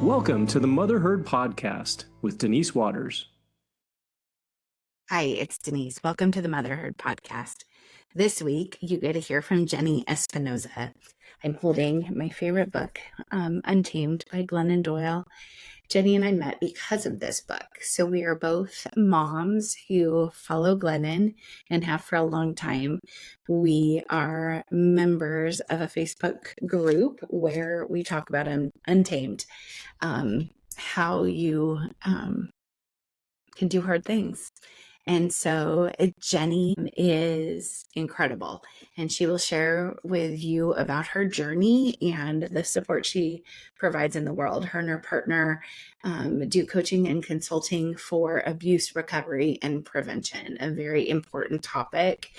Welcome to the MotherHeard Podcast with Denise Waters. Hi, it's Denise. Welcome to the MotherHeard Podcast. This week, you get to hear from Jenni Espinosa. I'm holding my favorite book, Untamed by Glennon Doyle. Jenni and I met because of this book. So we are both moms who follow Glennon and have for a long time. We are members of a Facebook group where we talk about Untamed, how you can do hard things. And so Jenni is incredible, and she will share with you about her journey and the support she provides in the world. Her and her partner do coaching and consulting for abuse recovery and prevention, a very important topic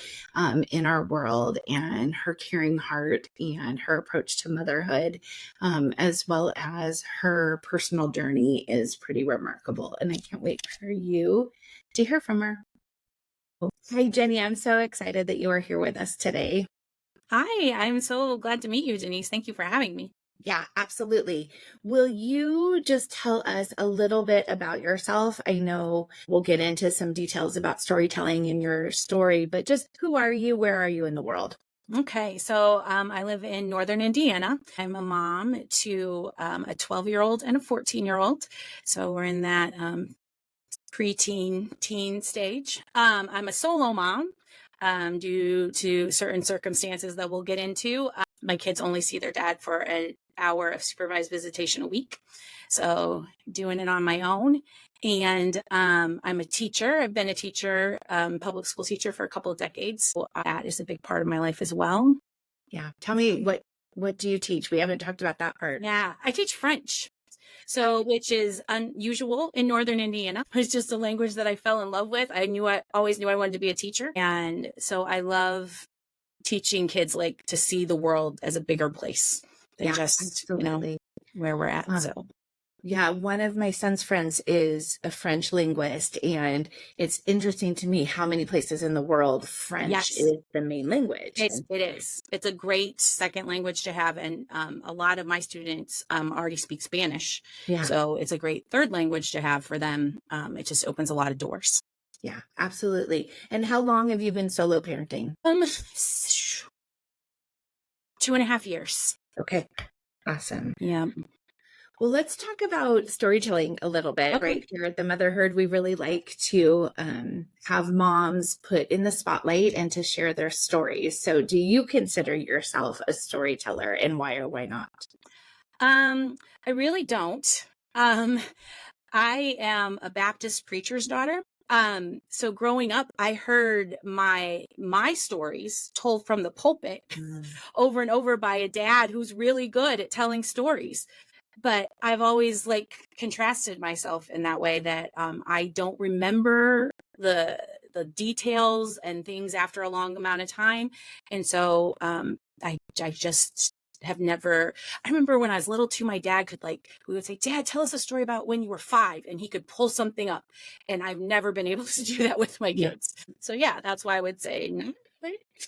in our world, and her caring heart and her approach to motherhood, as well as her personal journey, is pretty remarkable. And I can't wait for you to hear from her. Hi, Jenni. I'm so excited that you are here with us today. Hi, I'm so glad to meet you, Denise. Thank you for having me. Yeah, absolutely. Will you just tell us a little bit about yourself? I know we'll get into some details about storytelling in your story, but just who are you? Where are you in the world? Okay, so I live in Northern Indiana. I'm a mom to a 12-year-old and a 14-year-old. So we're in that preteen, teen stage. I'm a solo mom due to certain circumstances that we'll get into. My kids only see their dad for an hour of supervised visitation a week. So doing it on my own. And I'm a teacher. I've been a teacher, public school teacher for a couple of decades. So that is a big part of my life as well. Yeah. Tell me, what do you teach? We haven't talked about that part. Yeah, I teach French. So, which is unusual in Northern Indiana. It's just a language that I fell in love with. I always knew I wanted to be a teacher. And so I love teaching kids like to see the world as a bigger place than just, absolutely. Where we're at. So. Yeah, one of my son's friends is a French linguist, and it's interesting to me how many places in the world French is the main language. It is. It's a great second language to have, and a lot of my students already speak Spanish, so it's a great third language to have for them. It just opens a lot of doors. Yeah, absolutely. And how long have you been solo parenting? 2.5 years. Okay, awesome. Yeah. Well, let's talk about storytelling a little bit. Okay. Right here at the MotherHeard, we really like to have moms put in the spotlight and to share their stories. So do you consider yourself a storyteller, and why or why not? I really don't. I am a Baptist preacher's daughter. So growing up, I heard my stories told from the pulpit over and over by a dad who's really good at telling stories. But I've always contrasted myself in that way that I don't remember the details and things after a long amount of time. And so I just have never. I remember when I was little too, my dad could we would say, "Dad, tell us a story about when you were 5," and he could pull something up. And I've never been able to do that with my kids. So yeah, that's why I would say no.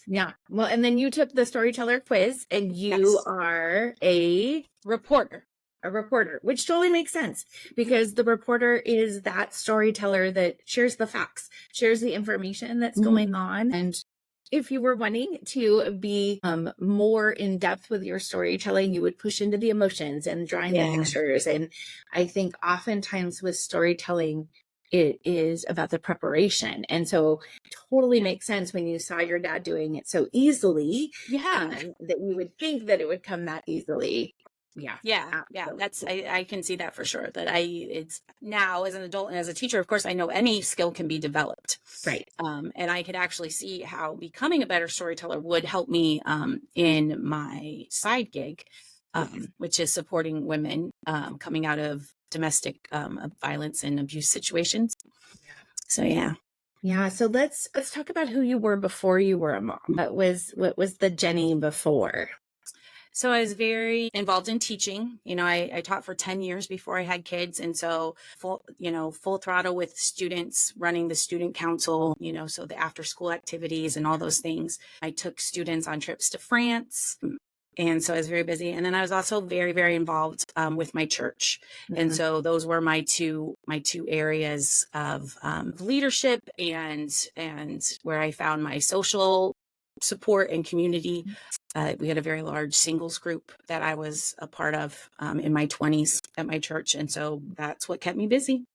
Yeah. Well, and then you took the storyteller quiz, and you are a reporter. A reporter, which totally makes sense, because the reporter is that storyteller that shares the facts, shares the information that's going on. And if you were wanting to be more in depth with your storytelling, you would push into the emotions and drawing the pictures. And I think oftentimes with storytelling, it is about the preparation. And so totally makes sense when you saw your dad doing it so easily, that you would think that it would come that easily. Yeah. That's, I can see that for sure, that it's now as an adult and as a teacher, of course, I know any skill can be developed. Right. And I could actually see how becoming a better storyteller would help me in my side gig, which is supporting women coming out of domestic violence and abuse situations. So, yeah. Yeah. So let's talk about who you were before you were a mom. What was the Jenni before? So I was very involved in teaching. I taught for 10 years before I had kids. And so full throttle with students, running the student council, so the after school activities and all those things. I took students on trips to France, And so I was very busy. And then I was also very, very involved with my church. And so those were my two areas of leadership and where I found my social support and community. We had a very large singles group that I was a part of in my 20s at my church. And so that's what kept me busy.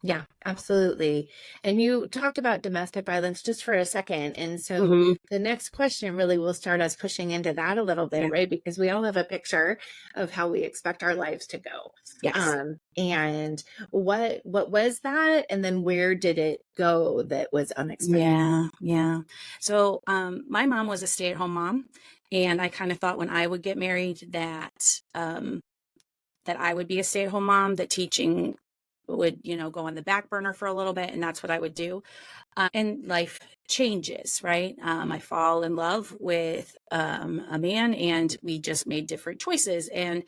Yeah, absolutely. And you talked about domestic violence just for a second. And so the next question really will start us pushing into that a little bit, right? Because we all have a picture of how we expect our lives to go. Yes. And what was that? And then where did it go that was unexpected? Yeah. So my mom was a stay-at-home mom. And I kind of thought when I would get married that I would be a stay-at-home mom, that teaching would, go on the back burner for a little bit. And that's what I would do. And life changes, right? I fall in love with a man and we just made different choices. And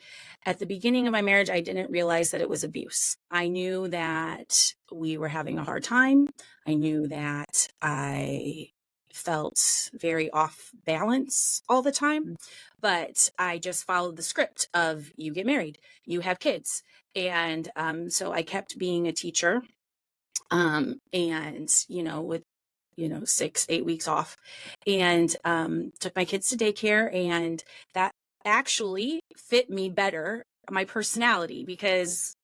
at the beginning of my marriage, I didn't realize that it was abuse. I knew that we were having a hard time. I knew that I felt very off balance all the time, but I just followed the script of you get married, you have kids. And so I kept being a teacher and, with 6-8 weeks off, and took my kids to daycare, and that actually fit me better, my personality, because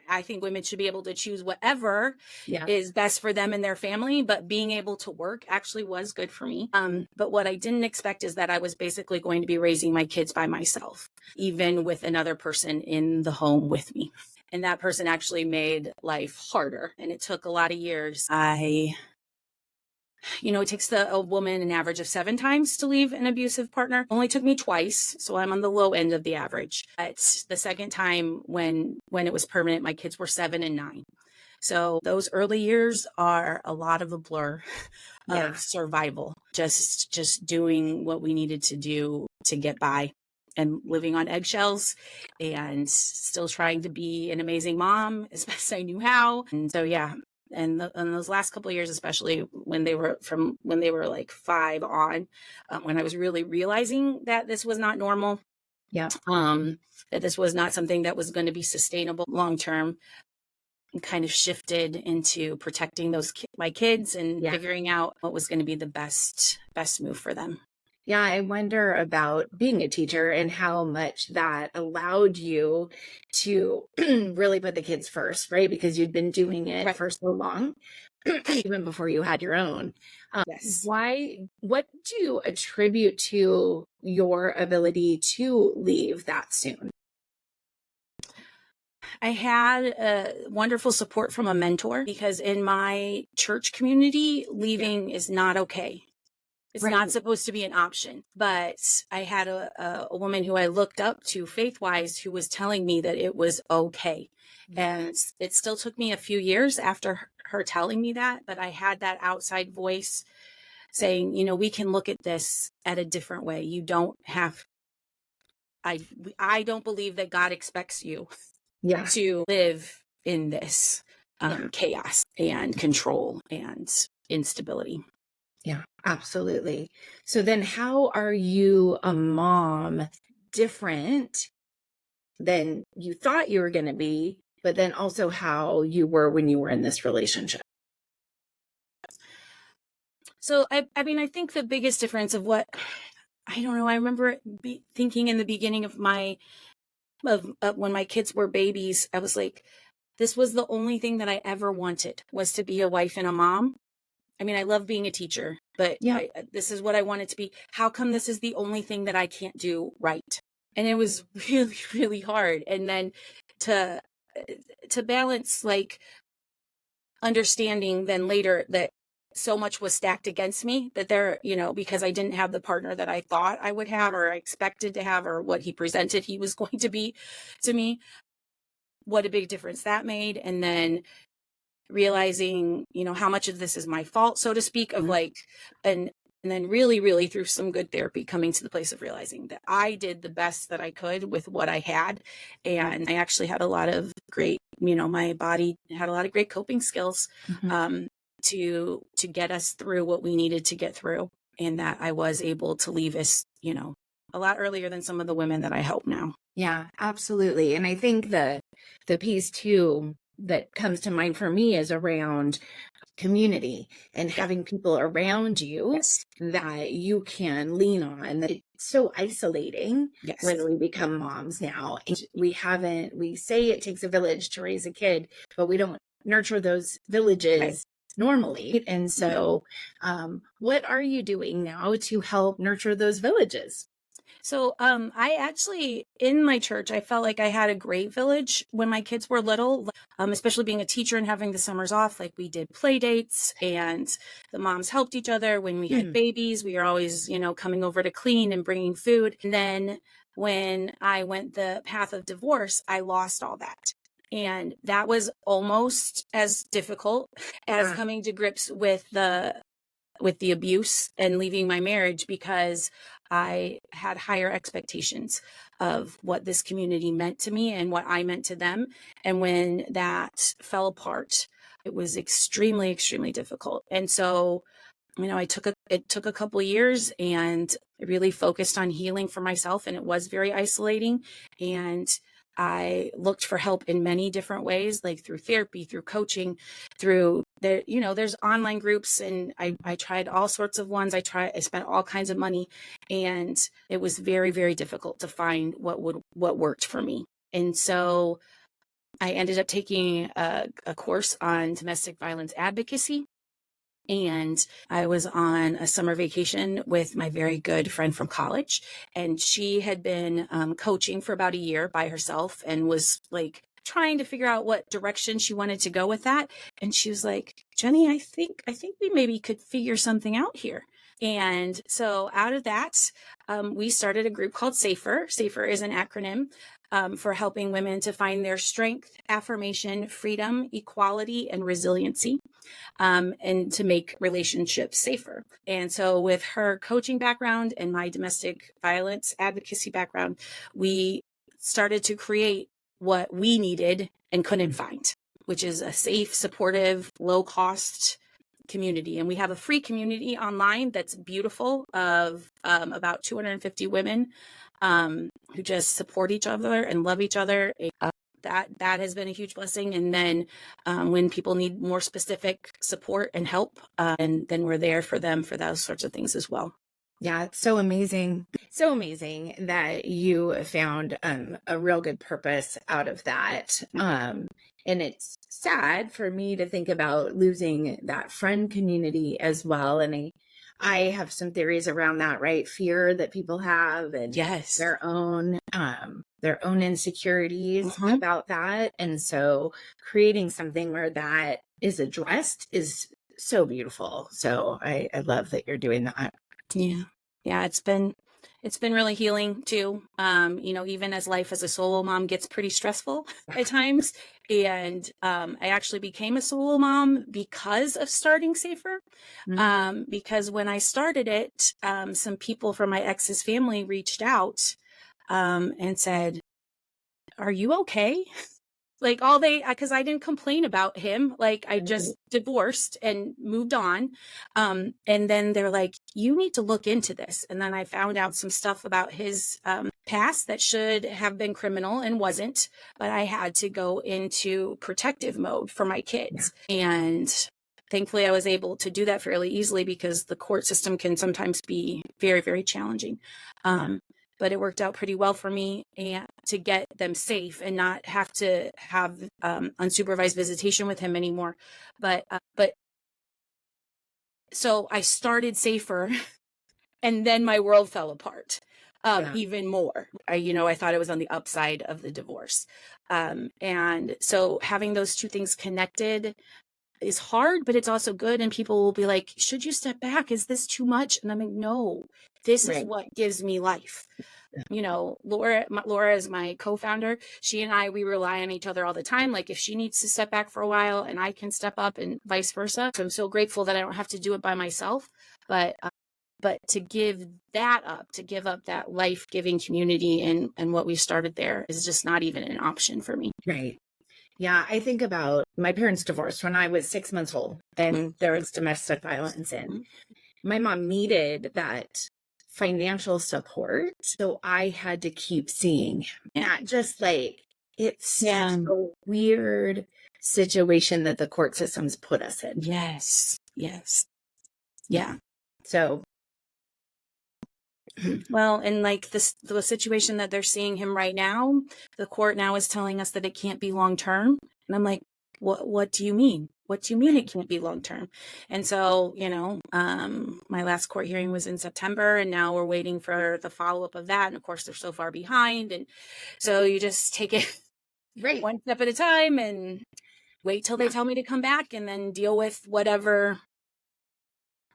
I think women should be able to choose whatever is best for them and their family, but being able to work actually was good for me. But what I didn't expect is that I was basically going to be raising my kids by myself, even with another person in the home with me. And that person actually made life harder. And it took a lot of years. It takes a woman an average of 7 times to leave an abusive partner. Only took me twice, so I'm on the low end of the average. But the second time, when it was permanent, my kids were 7 and 9. So those early years are a lot of a blur of survival, just doing what we needed to do to get by, and living on eggshells, and still trying to be an amazing mom as best I knew how. And so, and those last couple of years, especially when they were like 5 on, when I was really realizing that this was not normal, that this was not something that was going to be sustainable long term, and kind of shifted into protecting my kids and figuring out what was going to be the best move for them. Yeah, I wonder about being a teacher and how much that allowed you to really put the kids first, right? Because you'd been doing it for so long, even before you had your own. Yes. What do you attribute to your ability to leave that soon? I had wonderful support from a mentor, because in my church community, leaving is not okay. It's not supposed to be an option. But I had a woman who I looked up to faith-wise who was telling me that it was okay. And it still took me a few years after her telling me that, but I had that outside voice saying, we can look at this at a different way. You don't have, I don't believe that God expects you to live in this chaos and control and instability. Yeah, absolutely. So then how are you a mom different than you thought you were going to be, but then also how you were when you were in this relationship? So, I think the biggest difference of what, I don't know, I remember thinking in the beginning of when my kids were babies, I was like, this was the only thing that I ever wanted, was to be a wife and a mom. I love being a teacher, but this is what I wanted to be. How come this is the only thing that I can't do right? And it was really, really hard. And then to balance, like, understanding then later that so much was stacked against me, that because I didn't have the partner that I thought I would have, or I expected to have, or what he presented he was going to be to me, what a big difference that made. And then realizing, how much of this is my fault, so to speak, of and then really, really through some good therapy, coming to the place of realizing that I did the best that I could with what I had. And I actually had a lot of great, my body had a lot of great coping skills to get us through what we needed to get through. And that I was able to leave as, a lot earlier than some of the women that I help now. Yeah, absolutely. And I think the piece too that comes to mind for me is around community and having people around you Yes. that you can lean on. That it's so isolating Yes. when we become moms now. And we say it takes a village to raise a kid, but we don't nurture those villages normally. And so, what are you doing now to help nurture those villages? So I actually, in my church, I felt like I had a great village when my kids were little, especially being a teacher and having the summers off. Like we did play dates and the moms helped each other. When we had babies, we were always, coming over to clean and bringing food. And then when I went the path of divorce, I lost all that. And that was almost as difficult as coming to grips with the abuse and leaving my marriage, because I had higher expectations of what this community meant to me and what I meant to them. And when that fell apart, it was extremely, extremely difficult. And so, it took a couple of years, and I really focused on healing for myself, and it was very isolating. And I looked for help in many different ways, like through therapy, through coaching, through there's online groups, and I tried all sorts of ones. I spent all kinds of money, and it was very, very difficult to find what worked for me. And so I ended up taking a course on domestic violence advocacy. And I was on a summer vacation with my very good friend from college, and she had been coaching for about a year by herself and was like trying to figure out what direction she wanted to go with that. And she was like, Jenni, I think we maybe could figure something out here. And so out of that, we started a group called SAFER. SAFER is an acronym for helping women to find their strength, affirmation, freedom, equality, and resiliency, and to make relationships safer. And so with her coaching background and my domestic violence advocacy background, we started to create what we needed and couldn't find, which is a safe, supportive, low-cost community. And we have a free community online that's beautiful of about 250 women who just support each other and love each other. That has been a huge blessing. And then when people need more specific support and help, and then we're there for them for those sorts of things as well. Yeah, it's so amazing. So amazing that you found a real good purpose out of that. And it's sad for me to think about losing that friend community as well. And I have some theories around that, right? Fear that people have, and Yes, their own insecurities about that. And so creating something where that is addressed is so beautiful. So I love that you're doing that. Yeah, it's been really healing too. Even as life as a solo mom gets pretty stressful at times. And I actually became a solo mom because of starting SAFER. Because when I started it, some people from my ex's family reached out and said, "Are you okay?" Like because I didn't complain about him. Like I just divorced and moved on. And then they're like, you need to look into this. And then I found out some stuff about his past that should have been criminal and wasn't, but I had to go into protective mode for my kids. Yeah. And thankfully I was able to do that fairly easily, because the court system can sometimes be very, very challenging. But it worked out pretty well for me, and to get them safe and not have to have unsupervised visitation with him anymore. But so I started SAFER, and then my world fell apart even more. I thought I was on the upside of the divorce. And so having those two things connected is hard, but it's also good. And people will be like, should you step back? Is this too much? And I'm like, no, this is what gives me life. Laura is my co-founder. She and we rely on each other all the time. Like if she needs to step back for a while, and I can step up, and vice versa. So I'm so grateful that I don't have to do it by myself, but to give up that life-giving community and what we started there is just not even an option for me. Right. Yeah, I think about my parents' divorced when I was 6 months old, and there was domestic violence, and my mom needed that financial support. So I had to keep seeing him. Not just like, it's such a weird situation that the court systems put us in. Yes. Yeah. So, well, and like the situation that they're seeing him right now, the court now is telling us that it can't be long term. And I'm like, what do you mean? What do you mean it can't be long term? And so, my last court hearing was in September, and now we're waiting for the follow up of that. And of course, they're so far behind. And so you just take it one step at a time and wait till they tell me to come back and then deal with whatever,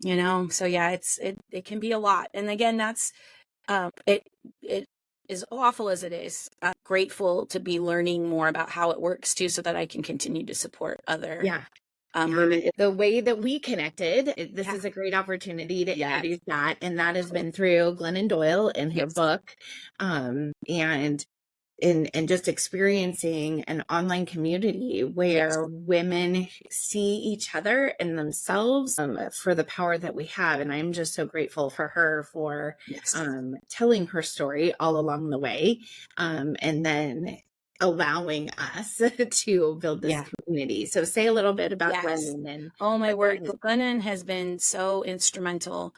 So yeah, it can be a lot. And again, that's it as awful as it is, I'm grateful to be learning more about how it works too, so that I can continue to support other the way that we connected. This is a great opportunity to introduce that, and that has been through Glennon Doyle and her book, and just experiencing an online community where women see each and themselves for the power that we have. And I'm just so grateful for her for telling her story all along the way, and then allowing us to build this community. So say a little bit about Glennon. And oh my word, Glennon has been so instrumental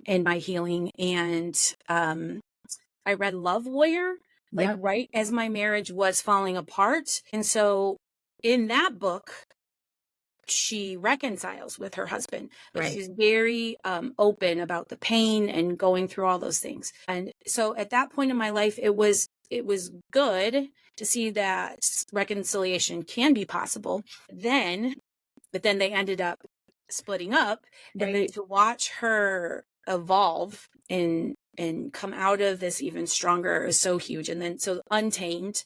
in my healing. And I read Love Warrior right as my marriage was falling apart. And so in that book, she reconciles with her husband. She's very open about the pain and going through all those things. And so at that point in my life, it was good to see that reconciliation can be possible. But then they ended up splitting up, and then to watch her evolve and come out of this even stronger is so huge. And then so Untamed,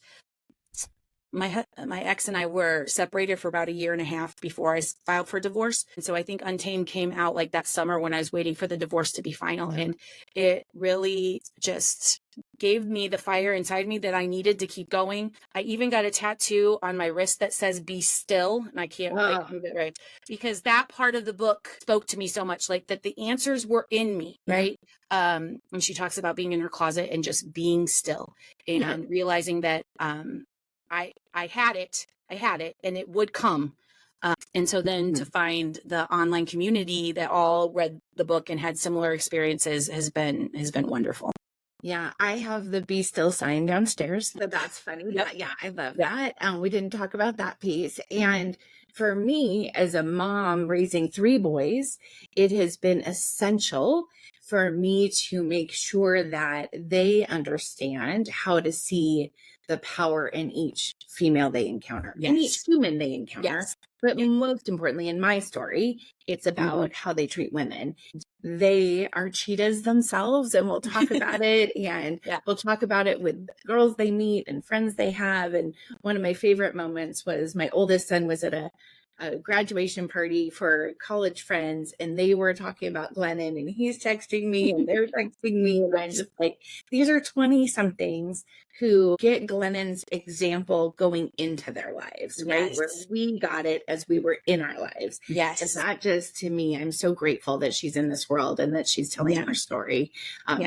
my ex and I were separated for about 1.5 years before I filed for divorce. And so I think Untamed came out like that summer when I was waiting for the divorce to be final. And it really just gave me the fire inside me that I needed to keep going. I even got a tattoo on my wrist that says "Be still," and I can't move it right, because that part of the book spoke to me so much, like that the answers were in me, right? And she talks about being in her closet and just being still and realizing that I had it, and it would come. And so then to find the online community that all read the book and had similar experiences has been wonderful. Yeah, I have the "Be Still" sign downstairs. That's funny. Yeah, I love that. We didn't talk about that piece. And for me, as a mom raising 3 boys, it has been essential for me to make sure that they understand how to see the power in each female they encounter, in each human they encounter. But most importantly, in my story, it's about how they treat women. They are cheetahs themselves, and we'll talk about it. And we'll talk about it with girls they meet and friends they have. And one of my favorite moments was my oldest son was at a graduation party for college friends, and they were talking about Glennon, and he's texting me and they're texting me, and I'm just like, these are 20 somethings who get Glennon's example going into their lives, right? Where we got it as we were in our lives. And that just, to me, I'm so grateful that she's in this world and that she's telling her story,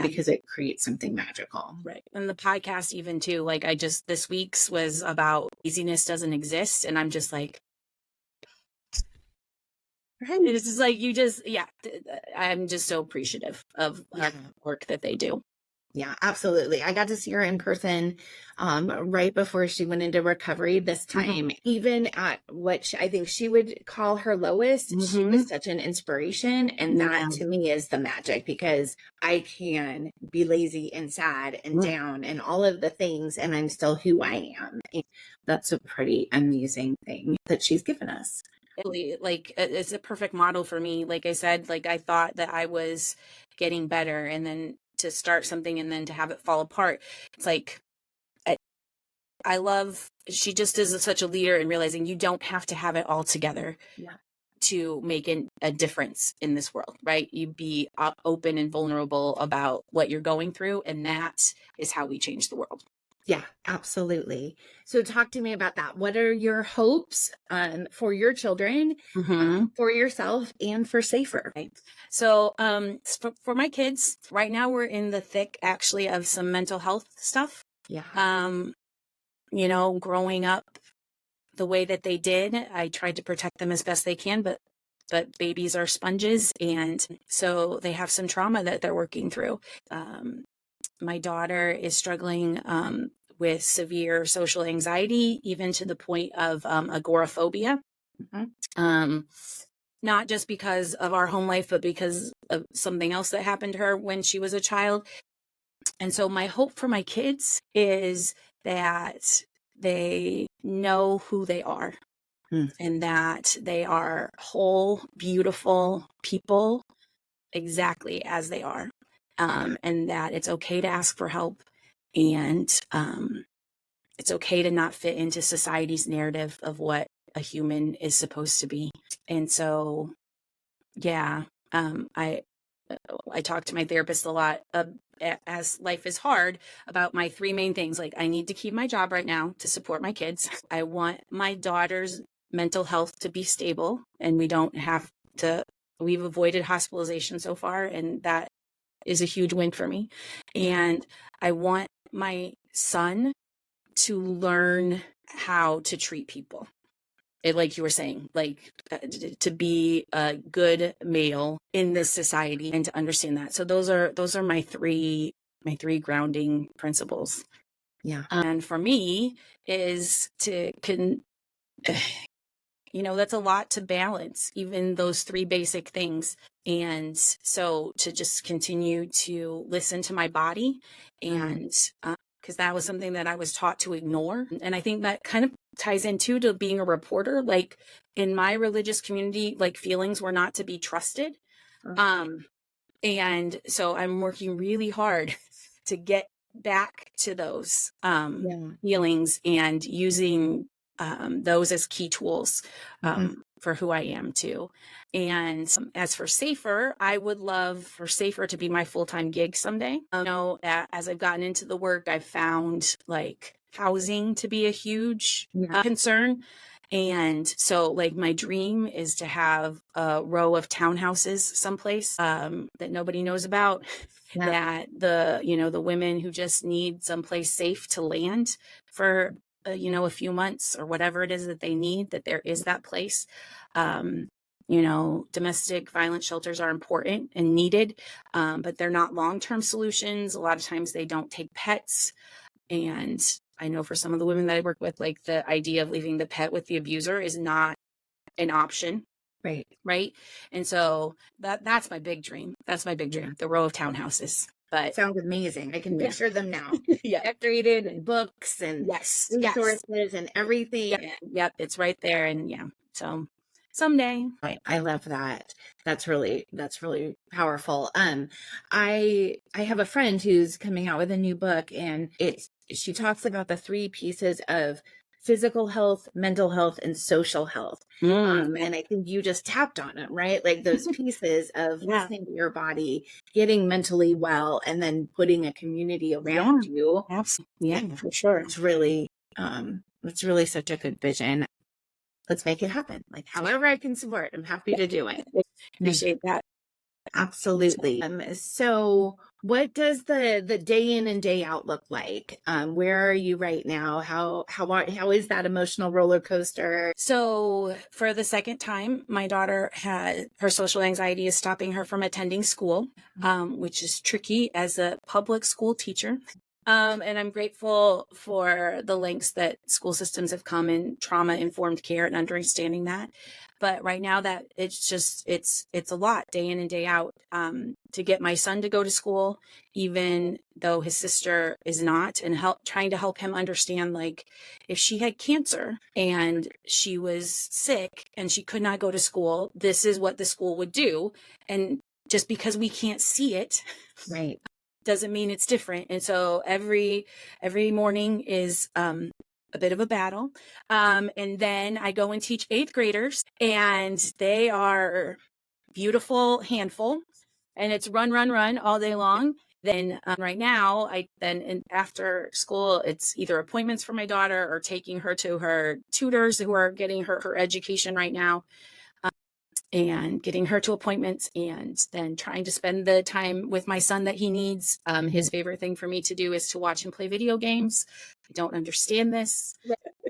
because it creates something magical. Right. And the podcast even too, like this week's was about laziness doesn't exist. And I'm just like, it's just like, I'm just so appreciative of the work that they do. Yeah, absolutely. I got to see her in person right before she went into recovery this time. Even at what I think she would call her lowest, she was such an inspiration. And that to me is the magic, because I can be lazy and sad and down and all of the things, and I'm still who I am. And that's a pretty amazing thing that she's given us. Like, it's a perfect model for me. Like I said, like I thought that I was getting better, and then to start something and then to have it fall apart. It's like, I love, she just is such a leader in realizing you don't have to have it all together to make a difference in this world, right? You be open and vulnerable about what you're going through, and that is how we change the world. Yeah, absolutely. So talk to me about that. What are your hopes for your children, for yourself, and for Safer? Right. So for my kids, right now we're in the thick actually of some mental health stuff. Yeah. Growing up the way that they did, I tried to protect them as best they can, but babies are sponges, and so they have some trauma that they're working through. My daughter is struggling with severe social anxiety, even to the point of agoraphobia. Not just because of our home life, but because of something else that happened to her when she was a child. And so my hope for my kids is that they know who they are and that they are whole, beautiful people exactly as they are. And that it's okay to ask for help, and it's okay to not fit into society's narrative of what a human is supposed to be. And so, yeah, I talk to my therapist a lot as life is hard about my three main things. Like, I need to keep my job right now to support my kids. I want my daughter's mental health to be stable, and we've avoided hospitalization so far, and that is a huge win for me. And I want my son to learn how to treat people. Like you were saying, to be a good male in this society and to understand that. So those are my three grounding principles. Yeah. And for me is that's a lot to balance, even those three basic things. And so to just continue to listen to my body, and because that was something that I was taught to ignore. And I think that kind of ties into to being a reporter. Like, in my religious community, like, feelings were not to be trusted. And so I'm working really hard to get back to those feelings and using those as key tools for who I am too. And as for Safer, I would love for Safer to be my full-time gig someday. As I've gotten into the work, I've found like housing to be a huge concern. And so, like, my dream is to have a row of townhouses someplace that nobody knows about, that the women who just need someplace safe to land for a few months or whatever it is that they need, that there is that place. Domestic violence shelters are important and needed, but they're not long-term solutions. A lot of times they don't take pets. And I know for some of the women that I work with, like, the idea of leaving the pet with the abuser is not an option. Right. And so that's my big dream. That's my big dream, the row of townhouses. But sounds amazing. I can picture them now. Yeah. Decorated, and books and resources and everything. Yep. It's right there. And so someday. I love that. That's really powerful. I have a friend who's coming out with a new book, and she talks about the three pieces of physical health, mental health, and social health. And I think you just tapped on it, right? Like, those pieces of listening to your body, getting mentally well, and then putting a community around you. Absolutely. Yeah, for sure. It's really such a good vision. Let's make it happen. Like, however I can support, I'm happy to do it. Appreciate that. Absolutely. So what does the day in and day out look like? Where are you right now? How is that emotional roller coaster? So for the second time, my daughter had her social anxiety is stopping her from attending school, which is tricky as a public school teacher. And I'm grateful for the lengths that school systems have come in trauma-informed care and understanding that. But right now, that it's a lot, day in and day out, to get my son to go to school, even though his sister is not, and trying to help him understand, like, if she had cancer and she was sick and she could not go to school, this is what the school would do. And just because we can't see it, right, doesn't mean it's different. And so every morning is a bit of a battle. And then I go and teach 8th graders, and they are beautiful handful, and it's run all day long. then right now, after school, it's either appointments for my daughter or taking her to her tutors who are getting her education right now, and getting her to appointments, and then trying to spend the time with my son that he needs. His favorite thing for me to do is to watch him play video games. I don't understand this,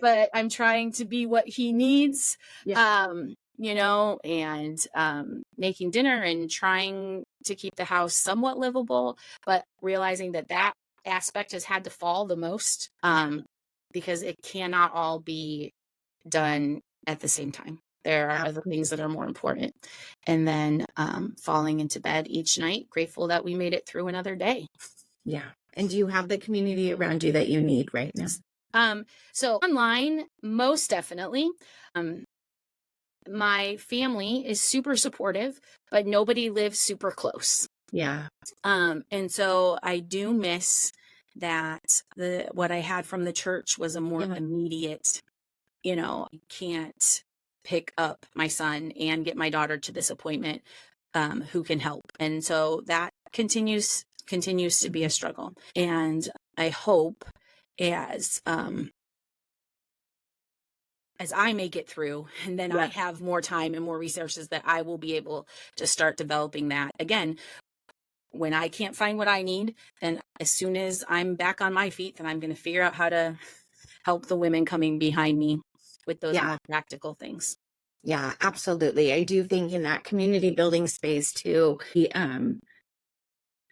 but I'm trying to be what he needs. And making dinner and trying to keep the house somewhat livable, but realizing that aspect has had to fall the most, because it cannot all be done at the same time. There are other things that are more important. And then falling into bed each night, grateful that we made it through another day. Yeah. And do you have the community around you that you need right now? So online, most definitely. My family is super supportive, but nobody lives super close. Yeah. And so I do miss that what I had from the church was a more immediate, I can't pick up my son and get my daughter to this appointment, who can help. And so that continues to be a struggle. And I hope as I make it through, and then I have more time and more resources, that I will be able to start developing that again. When I can't find what I need, then as soon as I'm back on my feet, then I'm going to figure out how to help the women coming behind me with those more practical things. Yeah, absolutely. I do think in that community building space too,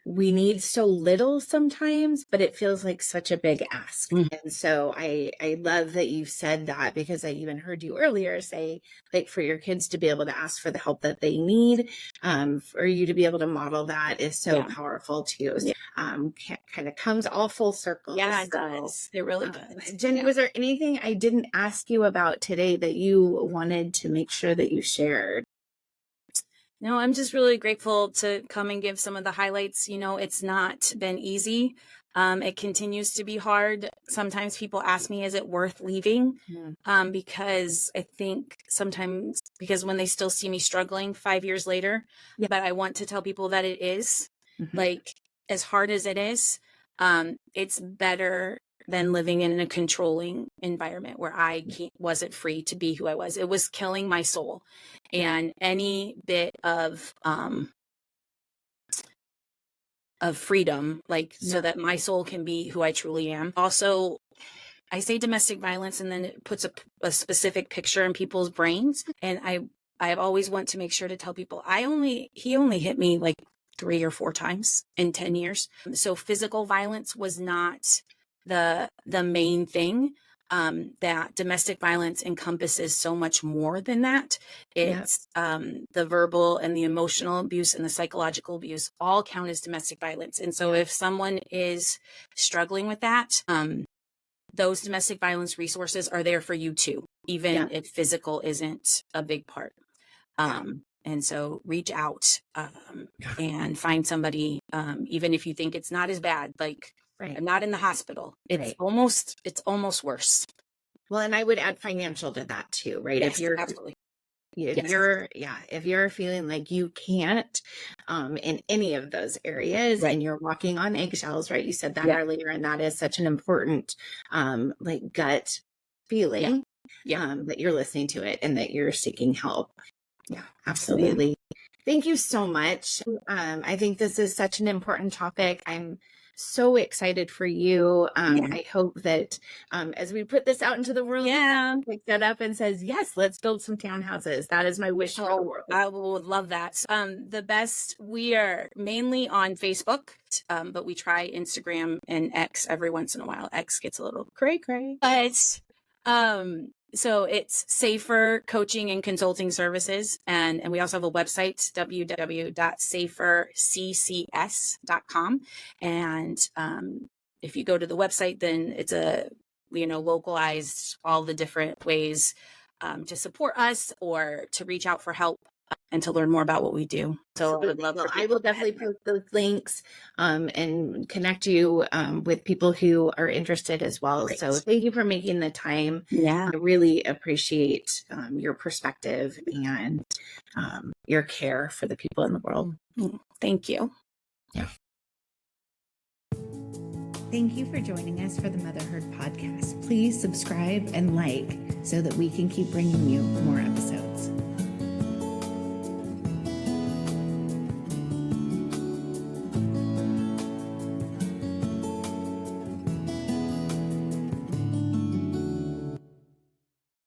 we need so little sometimes, but it feels like such a big ask. And so I love that you said that, because I even heard you earlier say, like, for your kids to be able to ask for the help that they need, for you to be able to model that is so powerful too. Kind of comes all full circle. Yeah, it does. It really does. Jenni, was there anything I didn't ask you about today that you wanted to make sure that you shared? No, I'm just really grateful to come and give some of the highlights. It's not been easy. It continues to be hard. Sometimes people ask me, is it worth leaving? Because I think sometimes, because when they still see me struggling 5 years later, but I want to tell people that it is, like, as hard as it is, it's better than living in a controlling environment where I wasn't free to be who I was. It was killing my soul. And any bit of freedom, so that my soul can be who I truly am. Also, I say domestic violence, and then it puts a specific picture in people's brains. And I always want to make sure to tell people, he only hit me like 3 or 4 times in 10 years. So physical violence was not the main thing. That domestic violence encompasses so much more than that. It's the verbal and the emotional abuse and the psychological abuse all count as domestic violence. And so if someone is struggling with that, those domestic violence resources are there for you too, even if physical isn't a big part. And so reach out and find somebody, even if you think it's not as bad, like, I'm not in the hospital. It's almost worse. Well, and I would add financial to that too, right? Yes, absolutely. If you're feeling like you can't in any of those areas, and you're walking on eggshells, right? You said that earlier, and that is such an important like gut feeling, that you're listening to it and that you're seeking help. Yeah, absolutely. Thank you so much. I think this is such an important topic. I'm so excited for you. I hope that as we put this out into the world, pick that up and says, yes, let's build some townhouses. That is my wish for the world. I would love that. We are mainly on Facebook, but we try Instagram and X every once in a while. X gets a little cray. But so it's Safer Coaching and Consulting Services. And we also have a website, www.saferccs.com. And if you go to the website, then it's localized all the different ways to support us or to reach out for help and to learn more about what we do. So I will definitely post those links and connect you with people who are interested as well. Great. So thank you for making the time. I really appreciate your perspective and your care for the people in the world. Thank you. Yeah. Thank you for joining us for the MotherHeard Podcast. Please subscribe and like so that we can keep bringing you more episodes.